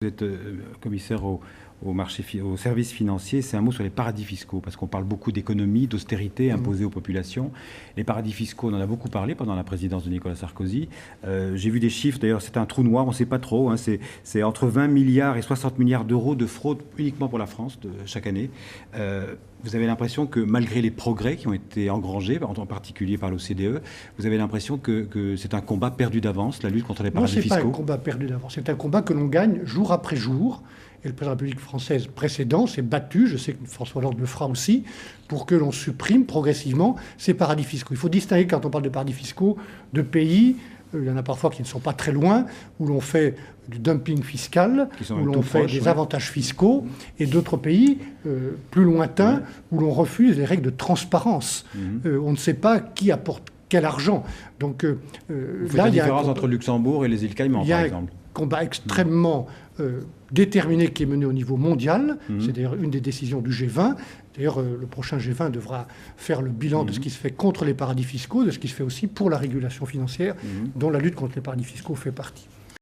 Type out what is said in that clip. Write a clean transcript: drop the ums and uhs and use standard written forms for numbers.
Vous êtes commissaire aux services financiers. C'est un mot sur les paradis fiscaux, parce qu'on parle beaucoup d'économie, d'austérité imposée aux populations. Les paradis fiscaux, on en a beaucoup parlé pendant la présidence de Nicolas Sarkozy. J'ai vu des chiffres, d'ailleurs c'est un trou noir, on ne sait pas trop. Hein, c'est entre 20 milliards et 60 milliards d'euros de fraude uniquement pour la France chaque année. Vous avez l'impression que malgré les progrès qui ont été engrangés, en particulier par l'OCDE, vous avez l'impression que c'est un combat perdu d'avance, la lutte contre les paradis fiscaux? Non, ce n'est pas un combat perdu d'avance. C'est un combat que l'on gagne jour après jour. Et le président de la République française précédent s'est battu, je sais que François Hollande le fera aussi, pour que l'on supprime progressivement ces paradis fiscaux. Il faut distinguer, quand on parle de paradis fiscaux, de pays, il y en a parfois qui ne sont pas très loin, où l'on fait du dumping fiscal, où l'on fait des avantages fiscaux, et d'autres pays plus lointains, où l'on refuse les règles de transparence. On ne sait pas qui apporte quel argent. Donc, vous faites la différence entre Luxembourg et les îles Caïmans, par exemple. Combat extrêmement déterminé qui est mené au niveau mondial. C'est d'ailleurs une des décisions du G20. D'ailleurs, le prochain G20 devra faire le bilan de ce qui se fait contre les paradis fiscaux, de ce qui se fait aussi pour la régulation financière, dont la lutte contre les paradis fiscaux fait partie.